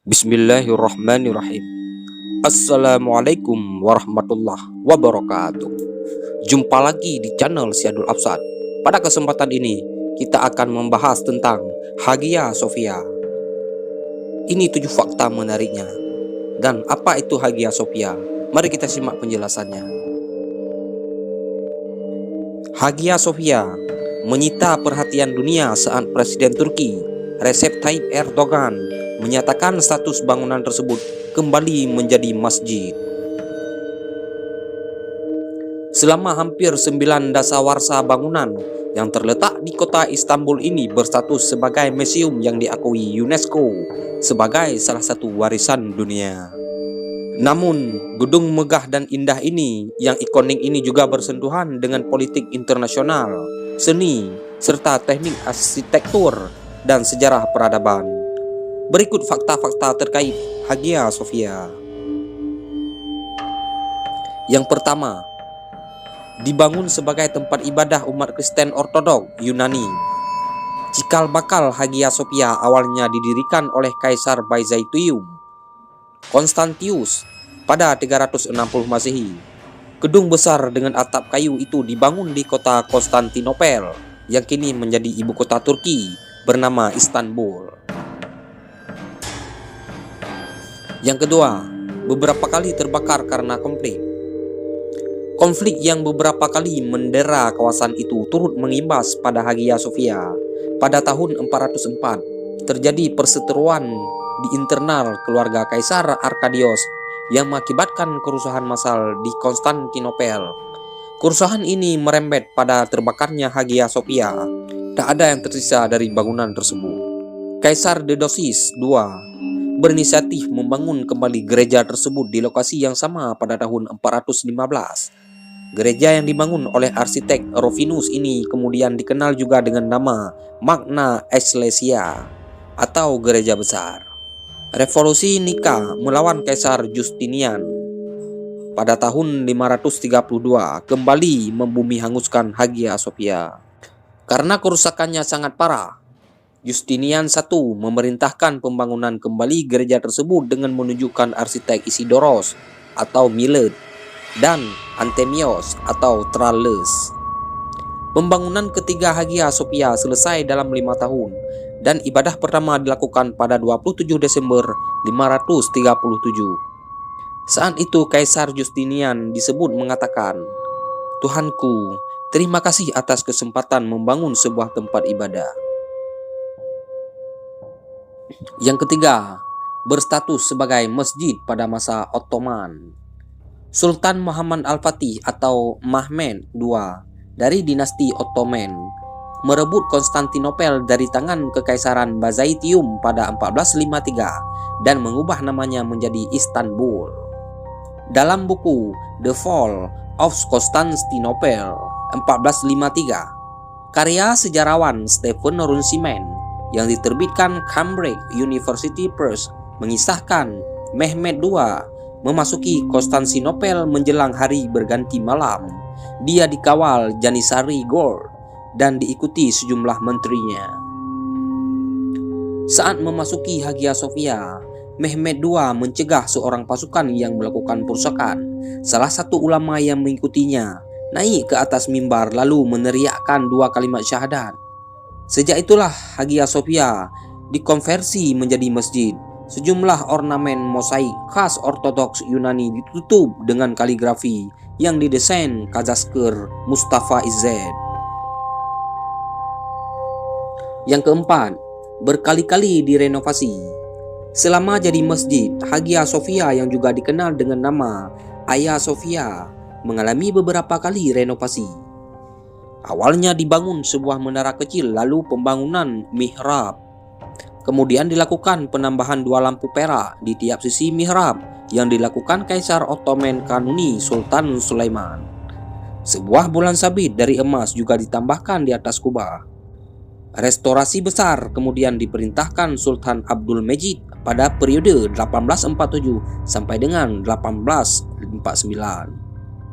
Bismillahirrahmanirrahim. Assalamualaikum warahmatullahi wabarakatuh. Jumpa lagi di channel Syadul Absad. Pada kesempatan ini kita akan membahas tentang Hagia Sophia. Ini 7 fakta menariknya. Dan apa itu Hagia Sophia? Mari kita simak penjelasannya. Hagia Sophia menyita perhatian dunia saat Presiden Turki Recep Tayyip Erdogan menyatakan status bangunan tersebut kembali menjadi masjid. Selama hampir 9 dasawarsa bangunan yang terletak di kota Istanbul ini berstatus sebagai museum yang diakui UNESCO sebagai salah satu warisan dunia. Namun, gedung megah dan indah ini yang ikonik ini juga bersentuhan dengan politik internasional, seni, serta teknik arsitektur dan sejarah peradaban. Berikut fakta-fakta terkait Hagia Sophia. Yang pertama, dibangun sebagai tempat ibadah umat Kristen Ortodok Yunani. Cikal bakal Hagia Sophia awalnya didirikan oleh Kaisar Byzantium Konstantius pada 360 Masehi. Gedung besar dengan atap kayu itu dibangun di kota Konstantinopel yang kini menjadi ibu kota Turki bernama Istanbul. Yang kedua, beberapa kali terbakar karena konflik. Konflik yang beberapa kali mendera kawasan itu turut mengimbas pada Hagia Sophia. Pada tahun 404, terjadi perseteruan di internal keluarga Kaisar Arkadios yang mengakibatkan kerusuhan massal di Konstantinopel. Kerusuhan ini merembet pada terbakarnya Hagia Sophia. Tak ada yang tersisa dari bangunan tersebut. Kaisar Theodosius II berinisiatif membangun kembali gereja tersebut di lokasi yang sama pada tahun 415. Gereja yang dibangun oleh arsitek Rufinus ini kemudian dikenal juga dengan nama Magna Ecclesia atau gereja besar. Revolusi Nika melawan Kaisar Justinian pada tahun 532 kembali membumi hanguskan Hagia Sophia. Karena kerusakannya sangat parah, Justinian I memerintahkan pembangunan kembali gereja tersebut dengan menunjukkan arsitek Isidoros atau Millet dan Antemios atau Tralles. Pembangunan ketiga Hagia Sophia selesai dalam 5 tahun dan ibadah pertama dilakukan pada 27 Desember 537. Saat itu Kaisar Justinian disebut mengatakan, "Tuhanku, terima kasih atas kesempatan membangun sebuah tempat ibadah." Yang ketiga, berstatus sebagai masjid pada masa Ottoman. Sultan Muhammad Al-Fatih atau Mehmed II dari dinasti Ottoman merebut Konstantinopel dari tangan Kekaisaran Byzantium pada 1453 dan mengubah namanya menjadi Istanbul. Dalam buku The Fall of Constantinople 1453, karya sejarawan Stephen Runciman yang diterbitkan Cambridge University Press mengisahkan Mehmed II memasuki Konstantinopel menjelang hari berganti malam. Dia dikawal Janissary Gord dan diikuti sejumlah menterinya. Saat memasuki Hagia Sophia, Mehmed II mencegah seorang pasukan yang melakukan perusakan. Salah satu ulama yang mengikutinya naik ke atas mimbar lalu meneriakkan 2 kalimat syahadat. Sejak itulah Hagia Sophia dikonversi menjadi masjid. Sejumlah ornamen mosaik khas Ortodoks Yunani ditutup dengan kaligrafi yang didesain Kazasker Mustafa Izzet. Yang keempat, berkali-kali direnovasi. Selama jadi masjid, Hagia Sophia yang juga dikenal dengan nama Hagia Sophia mengalami beberapa kali renovasi. Awalnya dibangun sebuah menara kecil, lalu pembangunan mihrab. Kemudian dilakukan penambahan 2 lampu perak di tiap sisi mihrab yang dilakukan Kaisar Ottoman Kanuni Sultan Sulaiman. Sebuah bulan sabit dari emas juga ditambahkan di atas kubah. Restorasi besar kemudian diperintahkan Sultan Abdul Majid pada periode 1847 sampai dengan 1849.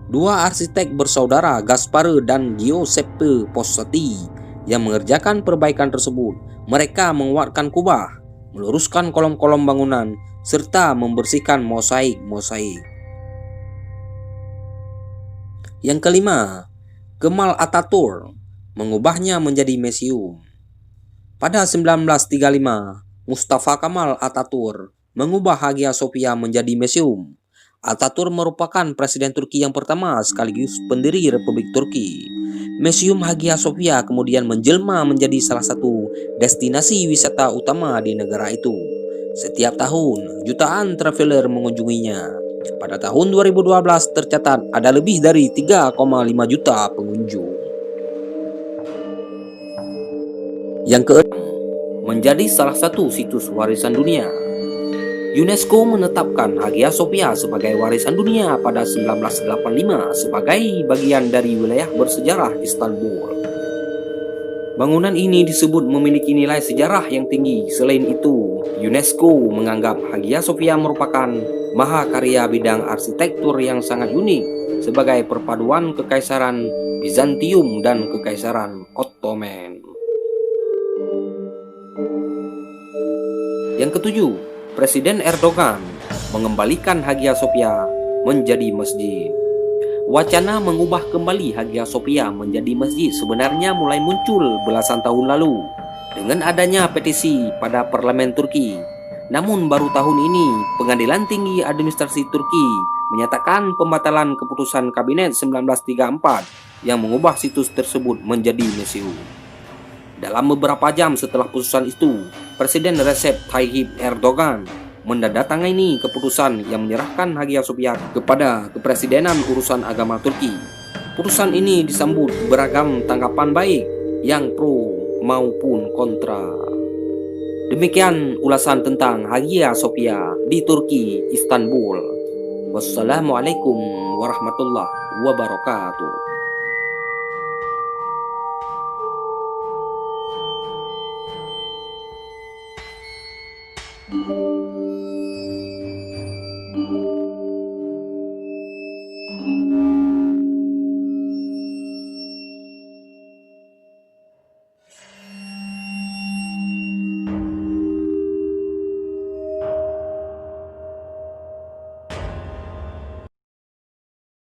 2 arsitek bersaudara Gaspare dan Giuseppe Possati yang mengerjakan perbaikan tersebut. Mereka menguatkan kubah, meluruskan kolom-kolom bangunan, serta membersihkan mosaik-mosaik. Yang kelima, Kemal Atatürk mengubahnya menjadi museum. Pada 1935, Mustafa Kemal Atatürk mengubah Hagia Sophia menjadi museum. Atatürk merupakan presiden Turki yang pertama sekaligus pendiri Republik Turki. Museum Hagia Sophia kemudian menjelma menjadi salah satu destinasi wisata utama di negara itu. Setiap tahun, jutaan traveler mengunjunginya. Pada tahun 2012 tercatat ada lebih dari 3,5 juta pengunjung. Yang keenam, menjadi salah satu situs warisan dunia. UNESCO menetapkan Hagia Sophia sebagai warisan dunia pada 1985 sebagai bagian dari wilayah bersejarah Istanbul. Bangunan ini disebut memiliki nilai sejarah yang tinggi. Selain itu, UNESCO menganggap Hagia Sophia merupakan mahakarya bidang arsitektur yang sangat unik sebagai perpaduan Kekaisaran Bizantium dan Kekaisaran Ottoman. Yang ketujuh, Presiden Erdogan mengembalikan Hagia Sophia menjadi masjid. Wacana mengubah kembali Hagia Sophia menjadi masjid sebenarnya mulai muncul belasan tahun lalu dengan adanya petisi pada parlemen Turki. Namun baru tahun ini, Pengadilan Tinggi Administrasi Turki menyatakan pembatalan keputusan Kabinet 1934 yang mengubah situs tersebut menjadi museum. Dalam beberapa jam setelah putusan itu, Presiden Recep Tayyip Erdogan menandatangani keputusan yang menyerahkan Hagia Sophia kepada Kepresidenan Urusan Agama Turki. Putusan ini disambut beragam tanggapan baik yang pro maupun kontra. Demikian ulasan tentang Hagia Sophia di Turki, Istanbul. Wassalamualaikum warahmatullahi wabarakatuh. Thank you.